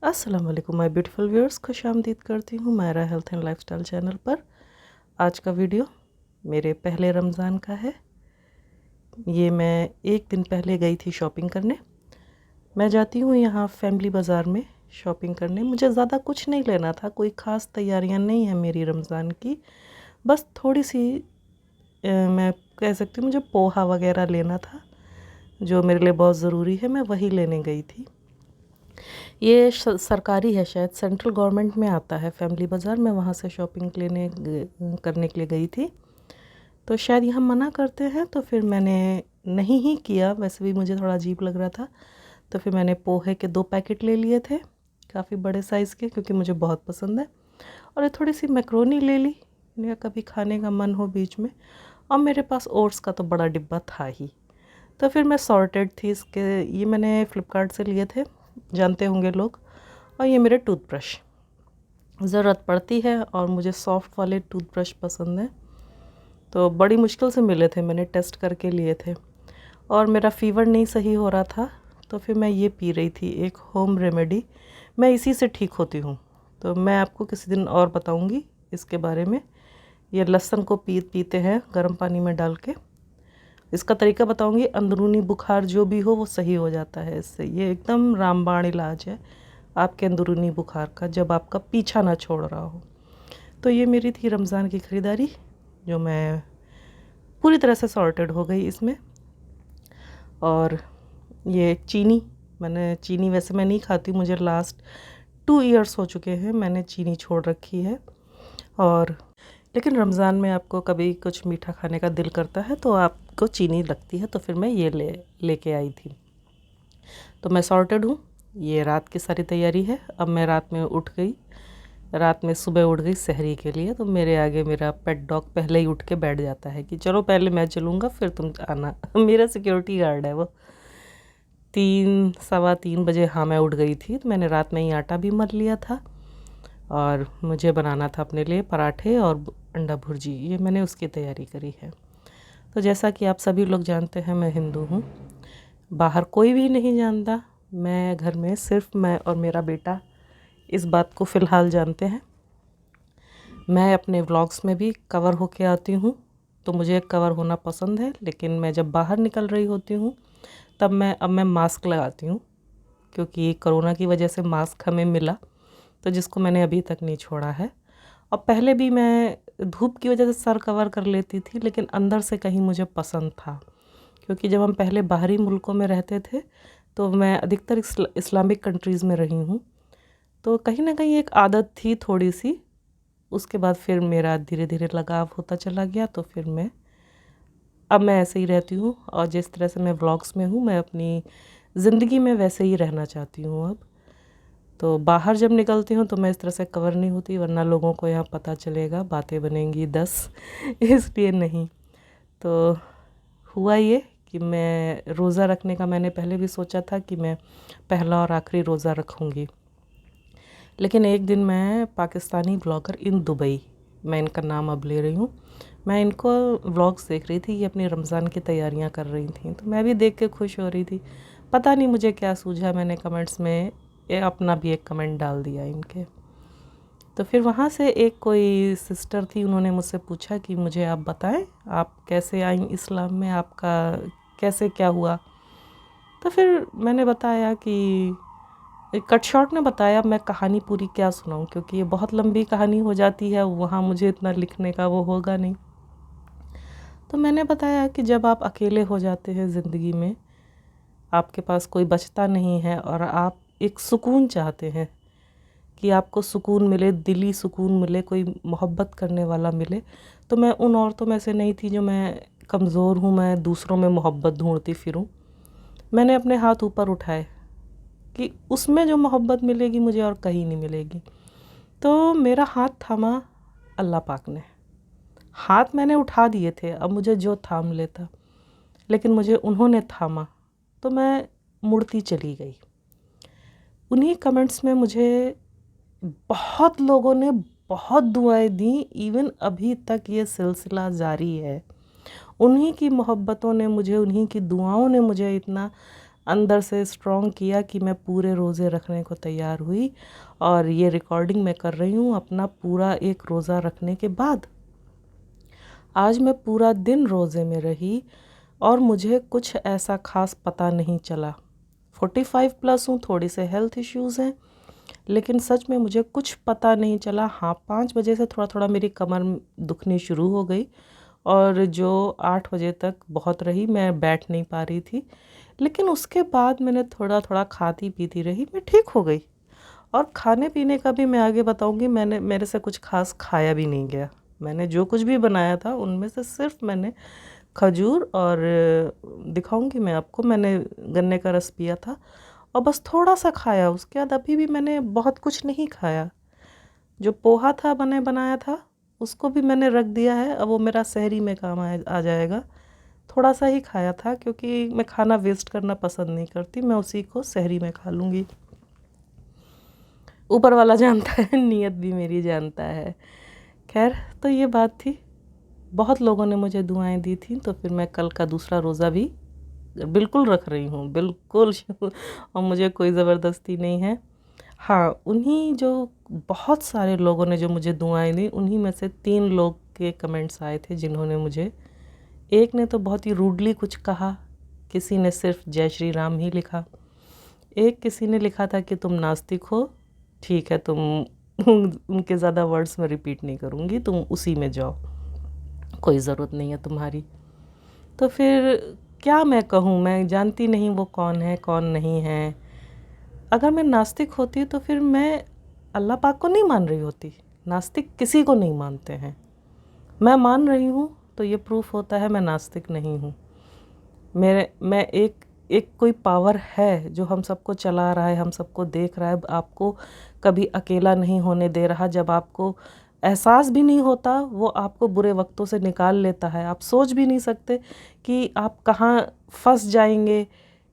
अस्सलाम वालेकुम my beautiful viewers, खुश आमदीद करती हूँ Myra health and lifestyle channel पर। आज का वीडियो मेरे पहले रमज़ान का है। ये मैं एक दिन पहले गई थी शॉपिंग करने। मैं जाती हूँ यहाँ फैमिली बाज़ार में शॉपिंग करने। मुझे ज़्यादा कुछ नहीं लेना था, कोई ख़ास तैयारियाँ नहीं है मेरी रमज़ान की। बस थोड़ी सी मैं कह सकती हूँ मुझे पोहा वगैरह लेना था, जो मेरे लिए बहुत ज़रूरी है। मैं वही लेने गई थी। ये सरकारी है, शायद सेंट्रल गवर्नमेंट में आता है फैमिली बाज़ार। मैं वहाँ से शॉपिंग करने के लिए गई थी। तो शायद यहाँ मना करते हैं, तो फिर मैंने नहीं ही किया। वैसे भी मुझे थोड़ा अजीब लग रहा था, तो फिर मैंने पोहे के 2 पैकेट ले लिए थे, काफ़ी बड़े साइज़ के, क्योंकि मुझे बहुत पसंद है। और थोड़ी सी मैक्रोनी ले ली, या कभी खाने का मन हो बीच में। और मेरे पास ओट्स का तो बड़ा डिब्बा था ही। तो फिर मैं सॉर्टेड थी इसके। ये मैंने फ़्लिपकार्ट से लिए थे, जानते होंगे लोग। और ये मेरे टूथब्रश, ज़रूरत पड़ती है और मुझे सॉफ्ट वाले टूथब्रश पसंद हैं। तो बड़ी मुश्किल से मिले थे, मैंने टेस्ट करके लिए थे। और मेरा फ़ीवर नहीं सही हो रहा था, तो फिर मैं ये पी रही थी, एक होम रेमेडी। मैं इसी से ठीक होती हूँ, तो मैं आपको किसी दिन और बताऊँगी इसके बारे में। ये लहसुन को पीते हैं गर्म पानी में डाल के। इसका तरीका बताऊंगी। अंदरूनी बुखार जो भी हो वो सही हो जाता है इससे। ये एकदम रामबाण इलाज है आपके अंदरूनी बुखार का, जब आपका पीछा ना छोड़ रहा हो। तो ये मेरी थी रमज़ान की ख़रीदारी, जो मैं पूरी तरह से सॉर्टेड हो गई इसमें। और ये चीनी, मैंने चीनी वैसे मैं नहीं खाती, मुझे लास्ट 2 ईयर्स हो चुके हैं मैंने चीनी छोड़ रखी है। और लेकिन रमज़ान में आपको कभी कुछ मीठा खाने का दिल करता है तो आपको चीनी लगती है, तो फिर मैं ये लेके आई थी। तो मैं सॉर्टेड हूँ। ये रात की सारी तैयारी है। अब मैं रात में सुबह उठ गई सहरी के लिए। तो मेरे आगे मेरा पेट डॉग पहले ही उठ के बैठ जाता है कि चलो पहले मैं चलूँगा फिर तुम आना। मेरा सिक्योरिटी गार्ड है वो। 3 सवा 3 बजे हाँ मैं उठ गई थी। तो मैंने रात में ही आटा भी मल लिया था, और मुझे बनाना था अपने लिए पराठे और अंडा भुर्जी। ये मैंने उसकी तैयारी करी है। तो जैसा कि आप सभी लोग जानते हैं, मैं हिंदू हूँ। बाहर कोई भी नहीं जानता, मैं घर में सिर्फ मैं और मेरा बेटा इस बात को फ़िलहाल जानते हैं। मैं अपने व्लॉग्स में भी कवर होके आती हूँ, तो मुझे कवर होना पसंद है। लेकिन मैं जब बाहर निकल रही होती हूँ तब मैं मास्क लगाती हूँ, क्योंकि कोरोना की वजह से मास्क हमें मिला, तो जिसको मैंने अभी तक नहीं छोड़ा है। और पहले भी मैं धूप की वजह से सर कवर कर लेती थी, लेकिन अंदर से कहीं मुझे पसंद था, क्योंकि जब हम पहले बाहरी मुल्कों में रहते थे तो मैं अधिकतर इस्लामिक कंट्रीज़ में रही हूँ, तो कहीं ना कहीं एक आदत थी थोड़ी सी। उसके बाद फिर मेरा धीरे धीरे लगाव होता चला गया, तो फिर अब मैं ऐसे ही रहती हूँ। और जिस तरह से मैं व्लॉग्स में हूँ, मैं अपनी ज़िंदगी में वैसे ही रहना चाहती हूँ अब। तो बाहर जब निकलती हूँ तो मैं इस तरह से कवर नहीं होती, वरना लोगों को यहाँ पता चलेगा, बातें बनेंगी 10। इसलिए नहीं। तो हुआ ये कि मैं रोज़ा रखने का मैंने पहले भी सोचा था कि मैं पहला और आखिरी रोज़ा रखूँगी। लेकिन एक दिन मैं पाकिस्तानी ब्लॉगर इन दुबई, मैं इनका नाम अब ले रही हूँ, मैं इनको व्लॉग्स देख रही थी, ये अपनी रमज़ान की तैयारियाँ कर रही थी। तो मैं भी देख के खुश हो रही थी। पता नहीं मुझे क्या सूझा, मैंने कमेंट्स में अपना भी एक कमेंट डाल दिया इनके। तो फिर वहाँ से एक कोई सिस्टर थी, उन्होंने मुझसे पूछा कि मुझे आप बताएं आप कैसे आई इस्लाम में, आपका कैसे क्या हुआ। तो फिर मैंने बताया कि एक कट शॉर्ट में बताया, मैं कहानी पूरी क्या सुनाऊं, क्योंकि ये बहुत लंबी कहानी हो जाती है, वहाँ मुझे इतना लिखने का वो होगा नहीं। तो मैंने बताया कि जब आप अकेले हो जाते हैं ज़िंदगी में, आपके पास कोई बचता नहीं है और आप एक सुकून चाहते हैं कि आपको सुकून मिले, दिली सुकून मिले, कोई मोहब्बत करने वाला मिले। तो मैं उन औरतों में से नहीं थी जो मैं कमज़ोर हूँ, मैं दूसरों में मोहब्बत ढूंढती फिरूँ। मैंने अपने हाथ ऊपर उठाए कि उसमें जो मोहब्बत मिलेगी मुझे और कहीं नहीं मिलेगी। तो मेरा हाथ थामा अल्लाह पाक ने। हाथ मैंने उठा दिए थे, अब मुझे जो थाम लेता, लेकिन मुझे उन्होंने थामा, तो मैं मुड़ती चली गई। उन्हीं कमेंट्स में मुझे बहुत लोगों ने बहुत दुआएं दी। इवन अभी तक ये सिलसिला जारी है। उन्हीं की मोहब्बतों ने मुझे, उन्हीं की दुआओं ने मुझे इतना अंदर से स्ट्रॉन्ग किया कि मैं पूरे रोज़े रखने को तैयार हुई। और ये रिकॉर्डिंग मैं कर रही हूँ अपना पूरा एक रोज़ा रखने के बाद। आज मैं पूरा दिन रोज़े में रही और मुझे कुछ ऐसा ख़ास पता नहीं चला। 45 प्लस हूँ, थोड़ी से हेल्थ इश्यूज़ हैं, लेकिन सच में मुझे कुछ पता नहीं चला। हाँ, 5 बजे से थोड़ा थोड़ा मेरी कमर दुखनी शुरू हो गई और जो 8 बजे तक बहुत रही, मैं बैठ नहीं पा रही थी। लेकिन उसके बाद मैंने थोड़ा थोड़ा खाती पीती रही, मैं ठीक हो गई। और खाने पीने का भी मैं आगे बताऊंगी, मेरे से कुछ खास खाया भी नहीं गया। मैंने जो कुछ भी बनाया था उनमें से सिर्फ मैंने खजूर और दिखाऊंगी मैं आपको, मैंने गन्ने का रस पिया था और बस थोड़ा सा खाया। उसके बाद अभी भी मैंने बहुत कुछ नहीं खाया। जो पोहा था बनाया था उसको भी मैंने रख दिया है, अब वो मेरा सहरी में काम आ जाएगा। थोड़ा सा ही खाया था क्योंकि मैं खाना वेस्ट करना पसंद नहीं करती, मैं उसी को सहरी में खा लूँगी। ऊपर वाला जानता है, नीयत भी मेरी जानता है। खैर, तो ये बात थी। बहुत लोगों ने मुझे दुआएं दी थी, तो फिर मैं कल का दूसरा रोज़ा भी बिल्कुल रख रही हूँ, बिल्कुल। और मुझे कोई ज़बरदस्ती नहीं है। हाँ, उन्हीं जो बहुत सारे लोगों ने जो मुझे दुआएं दी, उन्हीं में से 3 लोग के कमेंट्स आए थे जिन्होंने मुझे, एक ने तो बहुत ही रूडली कुछ कहा, किसी ने सिर्फ जय श्री राम ही लिखा, एक किसी ने लिखा था कि तुम नास्तिक हो, ठीक है, तुम उनके ज़्यादा वर्ड्स में रिपीट नहीं करूँगी, तुम उसी में जाओ, कोई ज़रूरत नहीं है तुम्हारी। तो फिर क्या मैं कहूँ, मैं जानती नहीं वो कौन है कौन नहीं है। अगर मैं नास्तिक होती तो फिर मैं अल्लाह पाक को नहीं मान रही होती। नास्तिक किसी को नहीं मानते हैं, मैं मान रही हूँ तो ये प्रूफ होता है मैं नास्तिक नहीं हूँ। मैं एक कोई पावर है जो हम सबको चला रहा है, हम सबको देख रहा है, आपको कभी अकेला नहीं होने दे रहा। जब आपको एहसास भी नहीं होता, वो आपको बुरे वक्तों से निकाल लेता है। आप सोच भी नहीं सकते कि आप कहाँ फंस जाएंगे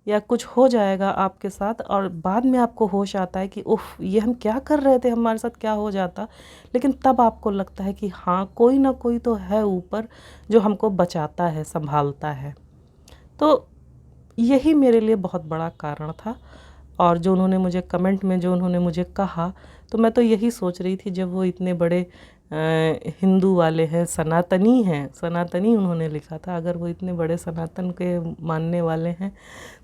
या कुछ हो जाएगा आपके साथ, और बाद में आपको होश आता है कि उफ़, ये हम क्या कर रहे थे, हमारे साथ क्या हो जाता। लेकिन तब आपको लगता है कि हाँ, कोई ना कोई तो है ऊपर जो हमको बचाता है, संभालता है। तो यही मेरे लिए बहुत बड़ा कारण था। और जो उन्होंने मुझे कमेंट में जो उन्होंने मुझे कहा, तो मैं तो यही सोच रही थी, जब वो इतने बड़े हिंदू वाले हैं, सनातनी हैं, सनातनी उन्होंने लिखा था, अगर वो इतने बड़े सनातन के मानने वाले हैं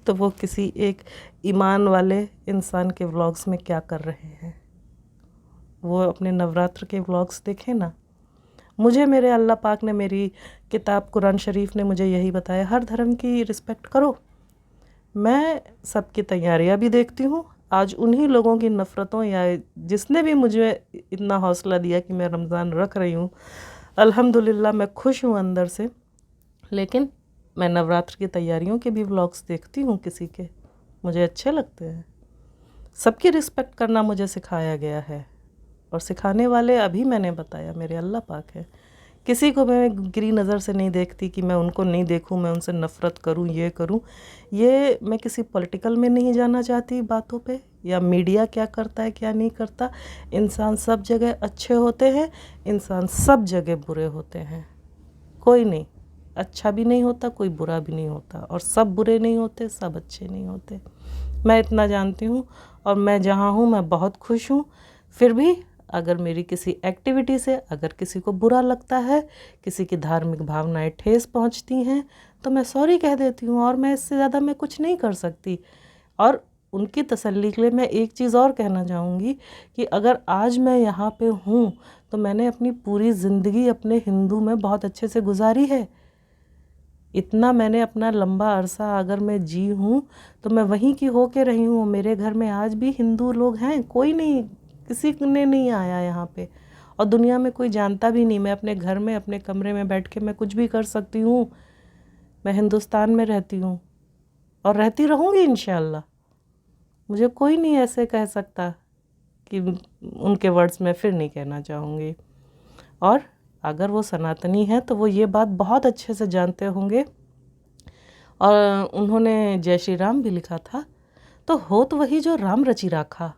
तो वो किसी एक ईमान वाले इंसान के व्लॉग्स में क्या कर रहे हैं। वो अपने नवरात्र के व्लॉग्स देखें ना। मुझे मेरे अल्लाह पाक ने, मेरी किताब कुरान शरीफ ने मुझे यही बताया, हर धर्म की रिस्पेक्ट करो। मैं सबकी तैयारियां भी देखती हूँ। आज उन्हीं लोगों की नफ़रतों, या जिसने भी मुझे इतना हौसला दिया कि मैं रमज़ान रख रही हूँ, अल्हम्दुलिल्लाह मैं खुश हूँ अंदर से। लेकिन मैं नवरात्र की तैयारियों के भी व्लॉग्स देखती हूँ किसी के, मुझे अच्छे लगते हैं। सबकी रिस्पेक्ट करना मुझे सिखाया गया है, और सिखाने वाले अभी मैंने बताया मेरे अल्लाह पाक है। किसी को मैं गिरी नज़र से नहीं देखती कि मैं उनको नहीं देखूं, मैं उनसे नफ़रत करूं, ये करूं। ये मैं किसी पॉलिटिकल में नहीं जाना चाहती बातों पे, या मीडिया क्या करता है क्या नहीं करता। इंसान सब जगह अच्छे होते हैं, इंसान सब जगह बुरे होते हैं। कोई नहीं अच्छा भी नहीं होता, कोई बुरा भी नहीं होता, और सब बुरे नहीं होते, सब अच्छे नहीं होते। मैं इतना जानती हूँ, और मैं जहाँ हूँ मैं बहुत खुश हूँ। फिर भी अगर मेरी किसी एक्टिविटी से अगर किसी को बुरा लगता है, किसी की धार्मिक भावनाएं ठेस पहुँचती हैं, तो मैं सॉरी कह देती हूँ, और मैं इससे ज़्यादा मैं कुछ नहीं कर सकती। और उनकी तसल्ली के लिए मैं एक चीज़ और कहना चाहूँगी कि अगर आज मैं यहाँ पे हूँ तो मैंने अपनी पूरी ज़िंदगी अपने हिंदू में बहुत अच्छे से गुजारी है। इतना मैंने अपना लंबा अरसा अगर मैं जी हूँ तो मैं वहीं की हो के रही हूँ। मेरे घर में आज भी हिंदू लोग हैं, कोई नहीं, किसी ने नहीं आया यहाँ पे, और दुनिया में कोई जानता भी नहीं। मैं अपने घर में अपने कमरे में बैठ के मैं कुछ भी कर सकती हूँ। मैं हिंदुस्तान में रहती हूँ और रहती रहूँगी इंशाल्लाह। मुझे कोई नहीं ऐसे कह सकता कि उनके वर्ड्स में फिर नहीं कहना चाहूँगी। और अगर वो सनातनी है तो वो ये बात बहुत अच्छे से जानते होंगे, और उन्होंने जय श्री राम भी लिखा था। तो हो तो वही जो राम रचि राखा,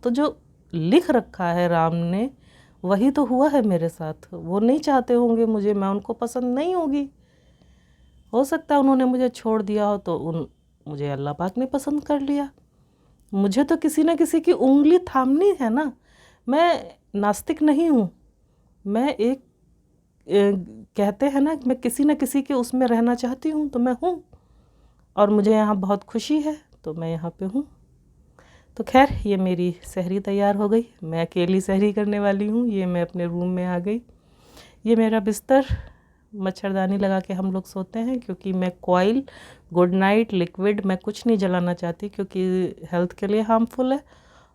तो जो लिख रखा है राम ने वही तो हुआ है मेरे साथ। वो नहीं चाहते होंगे मुझे, मैं उनको पसंद नहीं होगी। हो सकता है उन्होंने मुझे छोड़ दिया हो तो मुझे अल्लाह पाक ने पसंद कर लिया। मुझे तो किसी न किसी की उंगली थामनी है ना। मैं नास्तिक नहीं हूँ, मैं एक कहते हैं ना, मैं किसी न किसी के उसमें रहना चाहती हूँ, तो मैं हूँ और मुझे यहाँ बहुत खुशी है, तो मैं यहाँ पे हूँ। तो खैर, ये मेरी सहरी तैयार हो गई। मैं अकेली सहरी करने वाली हूँ। ये मैं अपने रूम में आ गई। ये मेरा बिस्तर, मच्छरदानी लगा के हम लोग सोते हैं, क्योंकि मैं कॉइल, गुड नाइट, लिक्विड मैं कुछ नहीं जलाना चाहती, क्योंकि हेल्थ के लिए हार्मफुल है।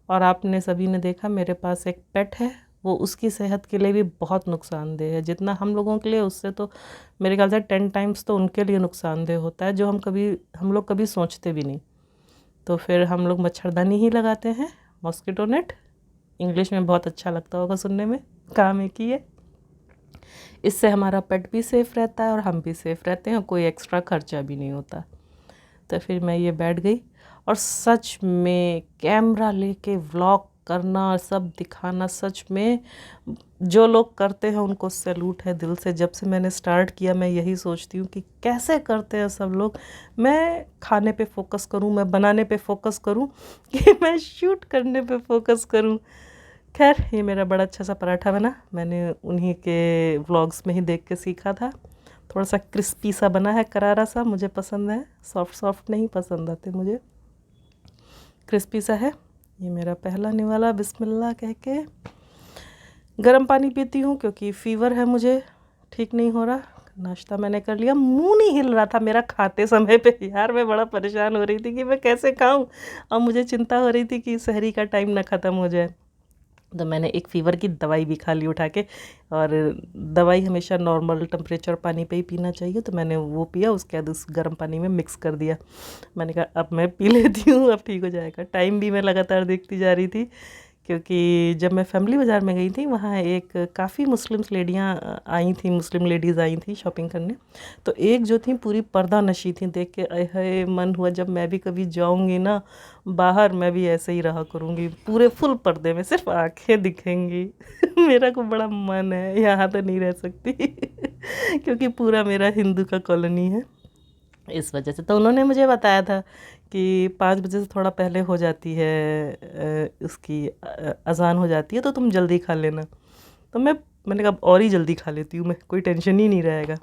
और आपने सभी ने देखा मेरे पास एक पेट है, वो उसकी सेहत के लिए भी बहुत नुकसानदेह है। जितना हम लोगों के लिए, उससे तो मेरे ख्याल से 10 टाइम्स तो उनके लिए नुकसानदेह होता है, जो हम लोग कभी सोचते भी नहीं। तो फिर हम लोग मच्छरदानी ही लगाते हैं, मॉस्किटो नेट। इंग्लिश में बहुत अच्छा लगता होगा सुनने में, काम एक ही है। इससे हमारा पेट भी सेफ़ रहता है और हम भी सेफ़ रहते हैं, कोई एक्स्ट्रा खर्चा भी नहीं होता। तो फिर मैं ये बैठ गई, और सच में कैमरा लेके व्लॉग करना और सब दिखाना, सच में जो लोग करते हैं उनको सैल्यूट है दिल से। जब से मैंने स्टार्ट किया, मैं यही सोचती हूँ कि कैसे करते हैं सब लोग। मैं खाने पे फोकस करूँ, मैं बनाने पे फोकस करूँ, कि मैं शूट करने पे फोकस करूँ। खैर, ये मेरा बड़ा अच्छा सा पराठा बना, मैंने उन्हीं के व्लॉग्स में ही देख के सीखा था। थोड़ा सा क्रिस्पी सा बना है, करारा सा, मुझे पसंद है। सॉफ्ट सॉफ्ट नहीं पसंद आते मुझे, क्रिस्पी सा है। ये मेरा पहला निवाला, बिस्मिल्लाह कह के। गर्म पानी पीती हूँ, क्योंकि फ़ीवर है मुझे, ठीक नहीं हो रहा। नाश्ता मैंने कर लिया। मुंह नहीं हिल रहा था मेरा खाते समय पे। यार, मैं बड़ा परेशान हो रही थी कि मैं कैसे खाऊं, और मुझे चिंता हो रही थी कि सहरी का टाइम ना ख़त्म हो जाए। तो मैंने एक फ़ीवर की दवाई भी खा ली उठा के, और दवाई हमेशा नॉर्मल टेम्परेचर पानी पे ही पीना चाहिए, तो मैंने वो पिया। उसके बाद उस गर्म पानी में मिक्स कर दिया। मैंने कहा अब मैं पी लेती हूँ, अब ठीक हो जाएगा। टाइम भी मैं लगातार देखती जा रही थी, क्योंकि जब मैं फैमिली बाज़ार में गई थी, वहाँ एक काफ़ी मुस्लिम्स लेडियाँ आई थी, मुस्लिम लेडीज़ आई थी शॉपिंग करने। तो एक जो थी पूरी पर्दा नशी थी, देख के आए हाय, मन हुआ जब मैं भी कभी जाऊँगी ना बाहर, मैं भी ऐसे ही रहा करूँगी, पूरे फुल पर्दे में, सिर्फ आंखें दिखेंगी। मेरा को बड़ा मन है, यहाँ तो नहीं रह सकती। क्योंकि पूरा मेरा हिंदू का कॉलोनी है, इस वजह से। तो उन्होंने मुझे बताया था कि 5 बजे से थोड़ा पहले हो जाती है, उसकी अज़ान हो जाती है, तो तुम जल्दी खा लेना। तो मैंने कहा और ही जल्दी खा लेती हूँ मैं, कोई टेंशन ही नहीं रहेगा।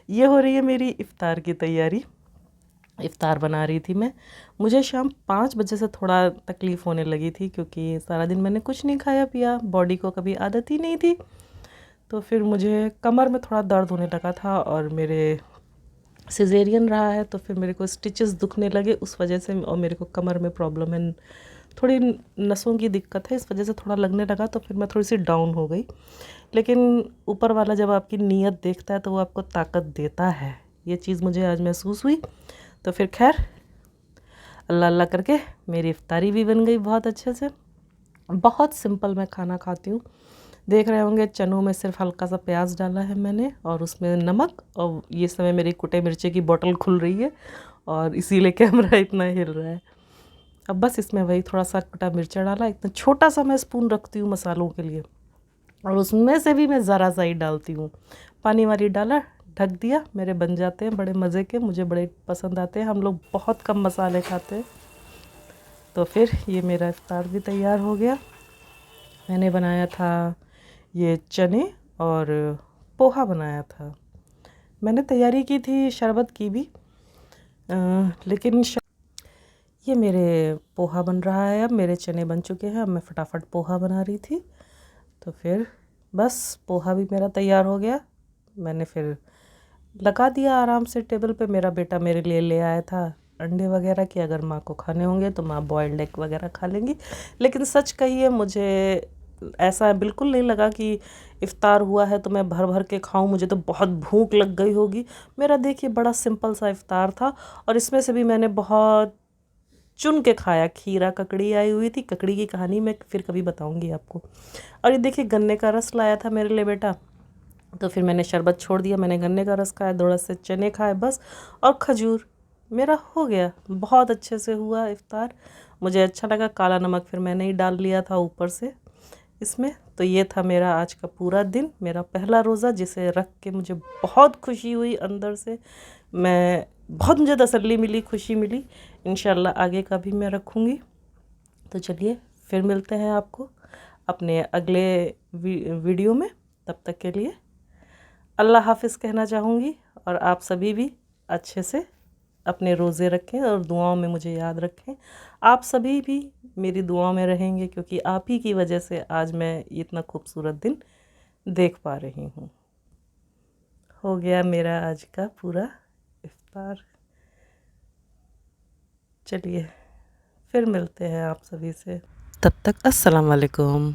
ये हो रही है मेरी इफ़्तार की तैयारी। इफ़्तार बना रही थी मैं। मुझे शाम 5 बजे से थोड़ा तकलीफ़ होने लगी थी, क्योंकि सारा दिन मैंने कुछ नहीं खाया पिया, बॉडी को कभी आदत ही नहीं थी। तो फिर मुझे कमर में थोड़ा दर्द होने लगा था, और मेरे सिजेरियन रहा है, तो फिर मेरे को स्टिचेस दुखने लगे उस वजह से, और मेरे को कमर में प्रॉब्लम है, थोड़ी नसों की दिक्कत है, इस वजह से थोड़ा लगने लगा। तो फिर मैं थोड़ी सी डाउन हो गई। लेकिन ऊपर वाला जब आपकी नीयत देखता है तो वो आपको ताकत देता है, ये चीज़ मुझे आज महसूस हुई। तो फिर खैर, अल्लाह अल्लाह करके मेरी इफ्तारी भी बन गई बहुत अच्छे से। बहुत सिंपल मैं खाना खाती हूँ। देख रहे होंगे चनों में सिर्फ हल्का सा प्याज डाला है मैंने, और उसमें नमक, और ये समय मेरी कुटे मिर्चे की बोतल खुल रही है, और इसीलिए कैमरा इतना हिल रहा है। अब बस इसमें वही थोड़ा सा कुटा मिर्चा डाला, इतना छोटा सा मैं स्पून रखती हूँ मसालों के लिए, और उसमें से भी मैं ज़रा सा ही डालती हूँ। पानी वाली डाला, ढक दिया, मेरे बन जाते हैं बड़े मज़े के, मुझे बड़े पसंद आते हैं। हम लोग बहुत कम मसाले खाते हैं। तो फिर ये मेरा इफ्तार भी तैयार हो गया। मैंने बनाया था ये चने और पोहा बनाया था। मैंने तैयारी की थी शरबत की भी, लेकिन ये मेरे पोहा बन रहा है। अब मेरे चने बन चुके हैं, अब मैं फटाफट पोहा बना रही थी। तो फिर बस पोहा भी मेरा तैयार हो गया। मैंने फिर लगा दिया आराम से टेबल पे। मेरा बेटा मेरे लिए ले आया था अंडे वगैरह, कि अगर माँ को खाने होंगे तो माँ बॉयल्ड एग वगैरह खा लेंगी। लेकिन सच कहिए, मुझे ऐसा बिल्कुल नहीं लगा कि इफ़्तार हुआ है तो मैं भर भर के खाऊं, मुझे तो बहुत भूख लग गई होगी। मेरा देखिए बड़ा सिंपल सा इफ़्तार था, और इसमें से भी मैंने बहुत चुन के खाया। खीरा ककड़ी आई हुई थी, ककड़ी की कहानी मैं फिर कभी बताऊंगी आपको। और ये देखिए गन्ने का रस लाया था मेरे लिए बेटा, तो फिर मैंने शरबत छोड़ दिया, मैंने गन्ने का रस खाया, थोड़ा से चने खाए बस, और खजूर। मेरा हो गया, बहुत अच्छे से हुआ इफ़्तार। मुझे अच्छा लगा। काला नमक फिर मैंने ही डाल लिया था ऊपर से इसमें। तो ये था मेरा आज का पूरा दिन, मेरा पहला रोज़ा, जिसे रख के मुझे बहुत खुशी हुई अंदर से। मैं बहुत मुझे तसल्ली मिली, खुशी मिली। इंशाल्लाह आगे का भी मैं रखूँगी। तो चलिए फिर मिलते हैं आपको अपने अगले वीडियो में। तब तक के लिए अल्लाह हाफ़िज़ कहना चाहूँगी, और आप सभी भी अच्छे से अपने रोज़े रखें और दुआओं में मुझे याद रखें। आप सभी भी मेरी दुआओं में रहेंगे, क्योंकि आप ही की वजह से आज मैं इतना खूबसूरत दिन देख पा रही हूँ। हो गया मेरा आज का पूरा इफ्तार। चलिए फिर मिलते हैं आप सभी से। तब तक अस्सलाम वालेकुम।